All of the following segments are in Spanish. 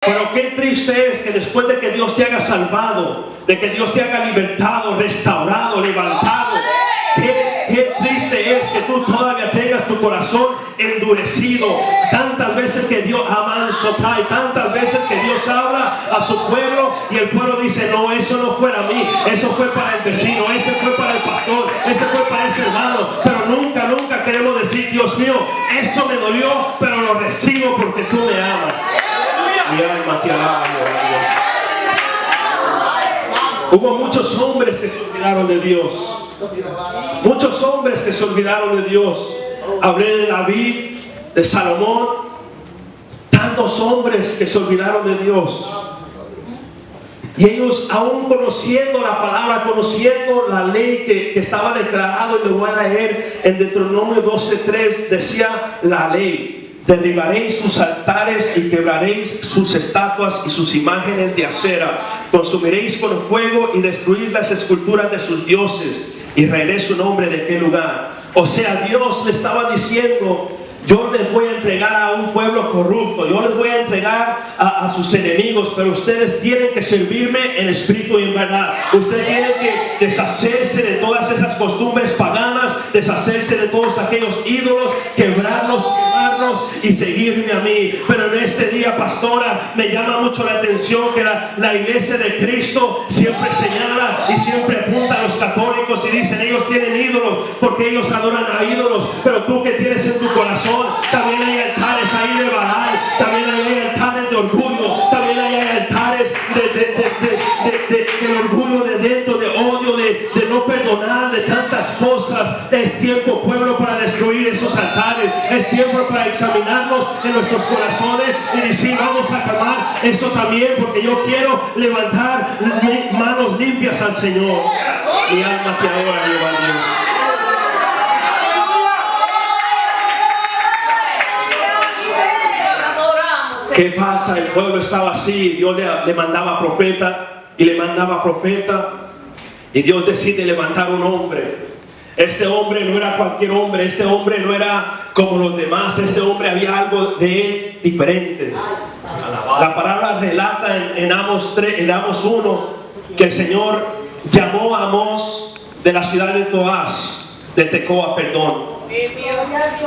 Pero qué triste es que después de que Dios te haga salvado, de que Dios te haga libertado, restaurado, levantado, qué triste es que tú todavía tengas tu corazón endurecido. Tantas veces que Dios y tantas veces que Dios habla a su pueblo y el pueblo dice: no, eso no fue a mí, eso fue para el vecino, ese fue para el pastor, ese fue para ese hermano. Pero nunca queremos decir: Dios mío, eso me dolió, pero lo recibo porque tú me amas. Mi alma te alaba, Dios. Hubo muchos hombres que se olvidaron de Dios. Muchos hombres que se olvidaron de Dios. Hablé de David, de Salomón. Tantos hombres que se olvidaron de Dios. Y ellos, aún conociendo la palabra, conociendo la ley que estaba declarado, y le voy a leer en Deuteronomio 12:3, decía la ley: derribaréis sus altares y quebraréis sus estatuas y sus imágenes de acera. Consumiréis con fuego y destruís las esculturas de sus dioses, y raeré su nombre de aquel lugar. O sea, Dios le estaba diciendo: yo les voy a entregar a un pueblo corrupto, yo les voy a entregar a sus enemigos, pero ustedes tienen que servirme en espíritu y en verdad. Ustedes tienen que deshacerse de todas esas costumbres paganas, deshacerse de todos aquellos ídolos, quebrarlos, quemarlos y seguirme a mí. Pero en este día, pastora, me llama mucho la atención que la iglesia de Cristo siempre señala y siempre apunta a los católicos y dicen: ellos tienen ídolos porque ellos adoran a ídolos. Pero tú, que tienes en tu corazón, también hay altares ahí de Baal, también hay altares de orgullo, también hay altares de orgullo de dentro, de odio, de no perdonar, de tantas cosas. Es tiempo, pueblo, para destruir esos altares. Es tiempo para examinarnos en nuestros corazones y decir: vamos a acabar eso también, porque yo quiero levantar manos limpias al Señor. Mi alma te adora, Jehová Dios. ¿Qué pasa? El pueblo estaba así. Dios le mandaba profeta y le mandaba profeta, y Dios decide levantar un hombre. Este hombre no era cualquier hombre. Este hombre no era como los demás. Este hombre, había algo de él diferente. La palabra relata en Amos 1 que el Señor llamó a Amós de la ciudad de Tecoa, perdón.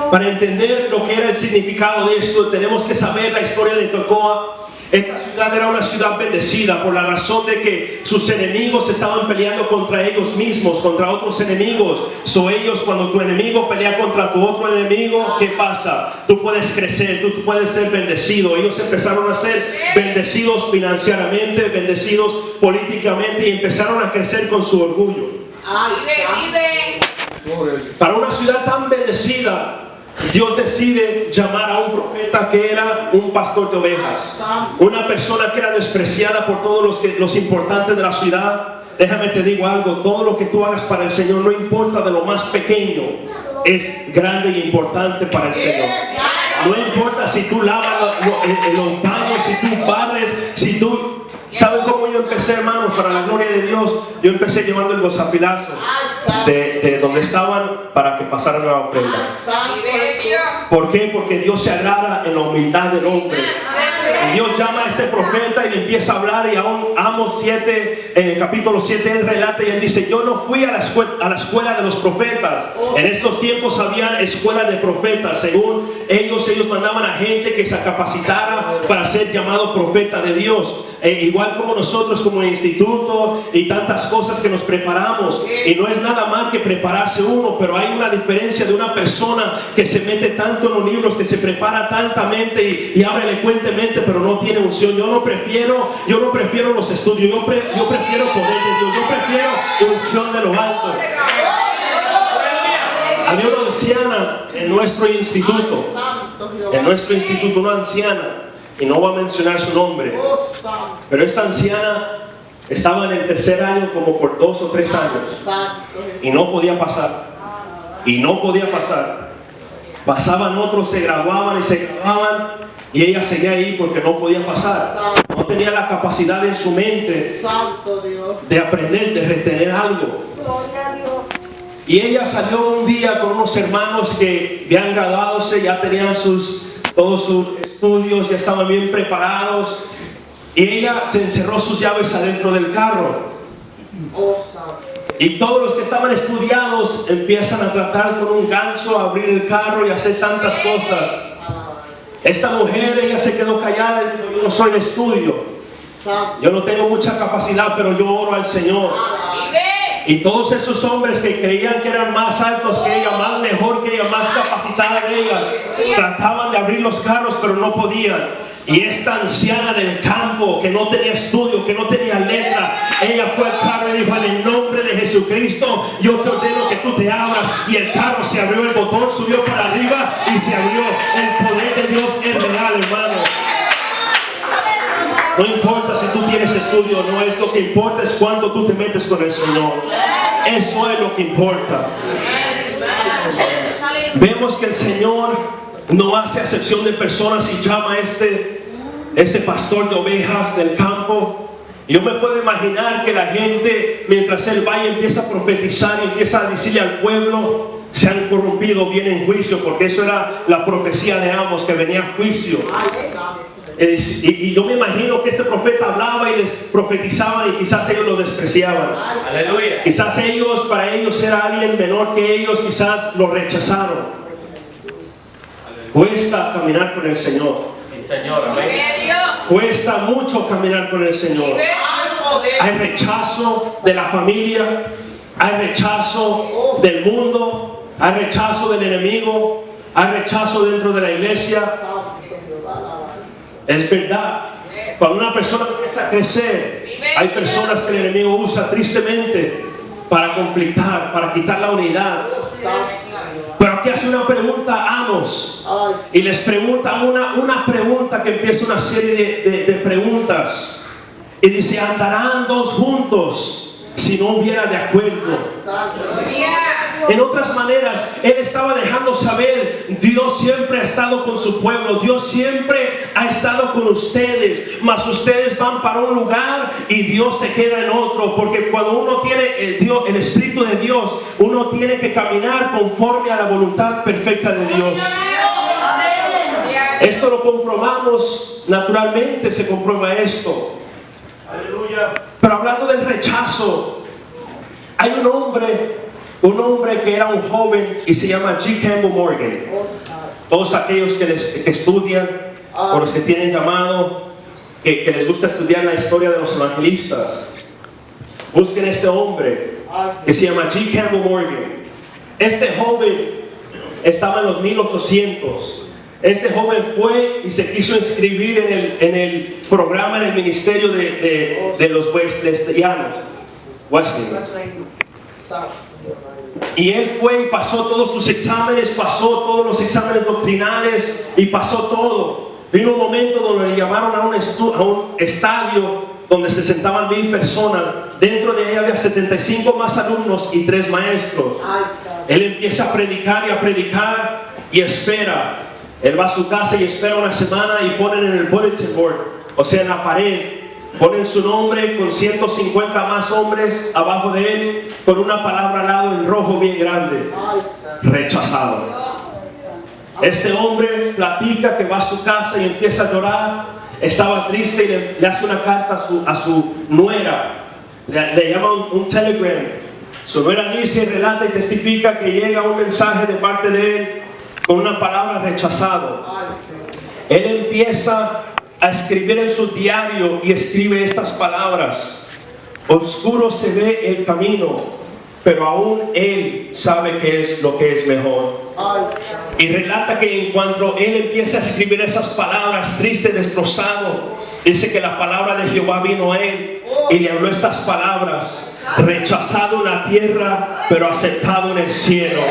Para entender lo que era el significado de esto, tenemos que saber la historia de Tecoa. Esta ciudad era una ciudad bendecida por la razón de que sus enemigos estaban peleando contra ellos mismos, contra otros enemigos. Ellos, cuando tu enemigo pelea contra tu otro enemigo, ¿qué pasa? Tú puedes crecer, tú puedes ser bendecido. Ellos empezaron a ser bendecidos financieramente, bendecidos políticamente, y empezaron a crecer con su orgullo. Para una ciudad tan bendecida, Dios decide llamar a un profeta que era un pastor de ovejas, una persona que era despreciada por todos los importantes de la ciudad. Déjame te digo algo: todo lo que tú hagas para el Señor, no importa de lo más pequeño, es grande y importante para el Señor. No importa si tú lavas los baños, si tú barres, si tú... ¿Saben cómo yo empecé, hermanos? Para la gloria de Dios, yo empecé llevando el gozapilazo de donde estaban para que pasaran la ofrenda. ¿Por qué? Porque Dios se agrada en la humildad del hombre. Y Dios llama a este profeta y le empieza a hablar, y aún Amos 7, en el capítulo 7, él relata y él dice: yo no fui a la escuela de los profetas. En estos tiempos habían escuelas de profetas. Según ellos mandaban a gente que se capacitara para ser llamado profeta de Dios. Igual como nosotros, como instituto y tantas cosas que nos preparamos, y no es nada mal que prepararse uno, pero hay una diferencia de una persona que se mete tanto en los libros, que se prepara tantamente y abre elocuentemente, pero no tiene unción. Yo no prefiero los estudios, yo prefiero poder de Dios, yo prefiero unción de lo alto. Había una anciana en nuestro instituto, una anciana, y no voy a mencionar su nombre, pero esta anciana estaba en el tercer año como por 2 o 3 años y no podía pasar. Pasaban otros, se graduaban y ella seguía ahí porque no podía pasar. No tenía la capacidad en su mente de aprender, de retener algo. Y ella salió un día con unos hermanos que habían graduado, ya tenían sus todos sus estudios ya estaban bien preparados y ella se encerró sus llaves adentro del carro. Y todos los que estaban estudiados empiezan a tratar con un gancho, a abrir el carro y hacer tantas cosas. Esta mujer, ella se quedó callada y dijo: yo no soy de estudio, yo no tengo mucha capacidad, pero yo oro al Señor. Y todos esos hombres que creían que eran más altos que ella, más mejor que ella, más capacitada que ella, trataban de abrir los carros pero no podían. Y esta anciana del campo, que no tenía estudio, que no tenía letra, ella fue al carro y dijo: en el nombre de Jesucristo yo te ordeno que tú te abras. Y el carro se abrió, el botón subió para arriba y se abrió. El poder de Dios es real, hermano. No importa si tú tienes estudio o no, es lo que importa es cuánto tú te metes con el Señor. Eso es lo que importa. Vemos que el Señor no hace acepción de personas y llama a este pastor de ovejas del campo. Yo me puedo imaginar que la gente, mientras él va y empieza a profetizar y empieza a decirle al pueblo, se han corrompido, viene en juicio, porque eso era la profecía de Amos, que venía juicio. Y yo me imagino que este profeta hablaba y les profetizaba y quizás ellos lo despreciaban. Aleluya. Quizás para ellos era alguien menor que ellos, quizás lo rechazaron. Cuesta caminar con el Señor. Sí, Señor. Amén. Cuesta mucho caminar con el Señor. Hay rechazo de la familia, hay rechazo del mundo, hay rechazo del enemigo, hay rechazo dentro de la iglesia. Es verdad. Cuando una persona empieza a crecer, hay personas que el enemigo usa tristemente para conflictar, para quitar la unidad. Pero aquí hace una pregunta a Amos y les pregunta una pregunta que empieza una serie de preguntas y dice: ¿andarán dos juntos si no hubiera de acuerdo? En otras maneras, él estaba dejando saber: Dios siempre ha estado con su pueblo, Dios siempre ha estado con ustedes, mas ustedes van para un lugar y Dios se queda en otro, porque cuando uno tiene el Espíritu de Dios, uno tiene que caminar conforme a la voluntad perfecta de Dios. Esto lo comprobamos naturalmente, se comprueba esto. Aleluya. Pero hablando del rechazo, hay un hombre que era un joven y se llama G. Campbell Morgan. Todos aquellos que estudian o los que tienen llamado, que les gusta estudiar la historia de los evangelistas, busquen este hombre que se llama G. Campbell Morgan. Este joven estaba en los 1800. Este joven fue y se quiso inscribir en el programa, en el ministerio de los wesleyanios. Y él fue y pasó todos sus exámenes, pasó todos los exámenes doctrinales y pasó todo. Vino un momento donde le llamaron a un estadio donde se sentaban 1000 personas. Dentro de ella había 75 más alumnos y 3 maestros. Él empieza a predicar y espera. Él va a su casa y espera una semana y ponen en el bulletin board, o sea, en la pared, ponen su nombre con 150 más hombres abajo de él, con una palabra al lado en rojo bien grande: rechazado. Este hombre platica que va a su casa y empieza a llorar. Estaba triste y le hace una carta a su nuera. Le llama un telegram. Su nuera dice, relata y testifica que llega un mensaje de parte de él con una palabra: rechazado. Él empieza a escribir en su diario y escribe estas palabras: oscuro se ve el camino, pero aún él sabe qué es lo que es mejor. Y relata que en cuanto él empieza a escribir esas palabras, triste, destrozado, dice que la palabra de Jehová vino a él y le habló estas palabras: rechazado en la tierra, pero aceptado en el cielo.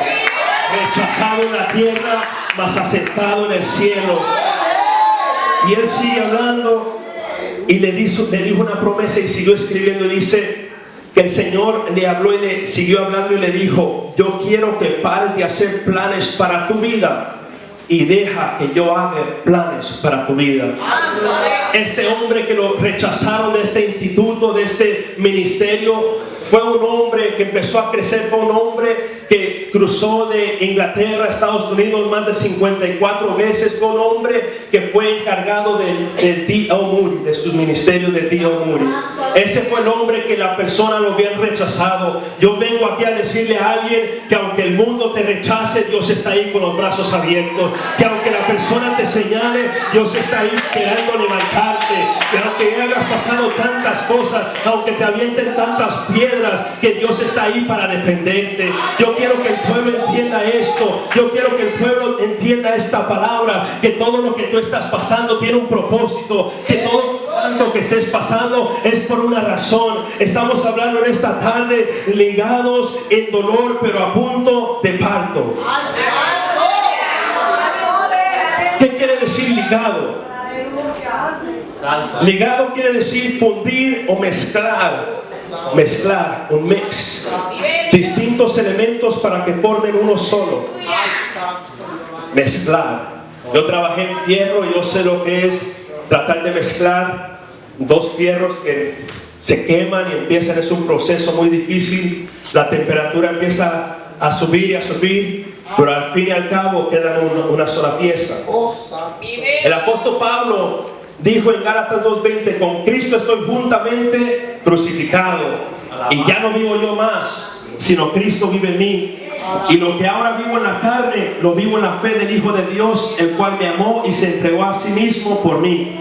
Rechazado en la tierra, mas aceptado en el cielo. Y él sigue hablando y le dijo una promesa y siguió escribiendo. Y dice que el Señor le habló y le siguió hablando y le dijo: yo quiero que pares de hacer planes para tu vida y deja que yo haga planes para tu vida. Este hombre que lo rechazaron de este instituto, de este ministerio, fue un hombre que empezó a crecer, fue un hombre que cruzó de Inglaterra a Estados Unidos más de 54 veces, fue un hombre que fue encargado de D.L. Moody, de su ministerio de D.L. Moody. Ese fue el hombre que la persona lo había rechazado. Yo vengo aquí a decirle a alguien que aunque el mundo te rechace, Dios está ahí con los brazos abiertos. Que aunque la persona te señale, Dios está ahí queriendo levantarte. Que aunque hayas pasado tantas cosas, aunque te avienten tantas piedras, que Dios está ahí para defenderte. Yo quiero que el pueblo entienda esto. Yo quiero que el pueblo entienda esta palabra, que todo lo que tú estás pasando tiene un propósito, que todo lo que estés pasando es por una razón. Estamos hablando en esta tarde ligados en dolor, pero a punto de parto. ¿Qué quiere decir ligado? Ligado quiere decir fundir o mezclar. Mezclar, un mix. Distintos elementos para que formen uno solo. Mezclar. Yo trabajé en fierro y yo sé lo que es tratar de mezclar dos fierros que se queman y empiezan. Es un proceso muy difícil. La temperatura empieza a subir y a subir, pero al fin y al cabo quedan una sola pieza. El apóstol Pablo dijo en Gálatas 2:20: con Cristo estoy juntamente crucificado, y ya no vivo yo más, sino Cristo vive en mí. Y lo que ahora vivo en la carne, lo vivo en la fe del Hijo de Dios, el cual me amó y se entregó a sí mismo por mí.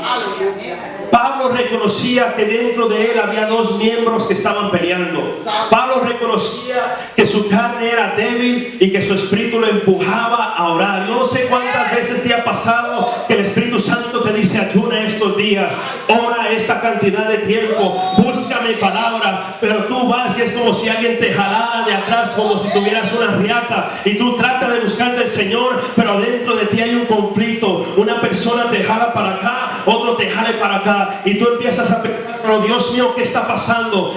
Pablo reconocía que dentro de él había dos miembros que estaban peleando. Pablo reconocía que su carne era débil y que su espíritu lo empujaba a orar. Yo no sé cuántas veces te ha pasado que el Espíritu Santo te dice: ayuna estos días, ora esta cantidad de tiempo, busca mi palabra, pero tú vas y es como si alguien te jalara de atrás, como si tuvieras una riata, y tú tratas de buscar del Señor, pero dentro de ti hay un conflicto. Una persona te jala para acá, otro te jale para acá, y tú empiezas a pensar: pero Dios mío, ¿qué está pasando?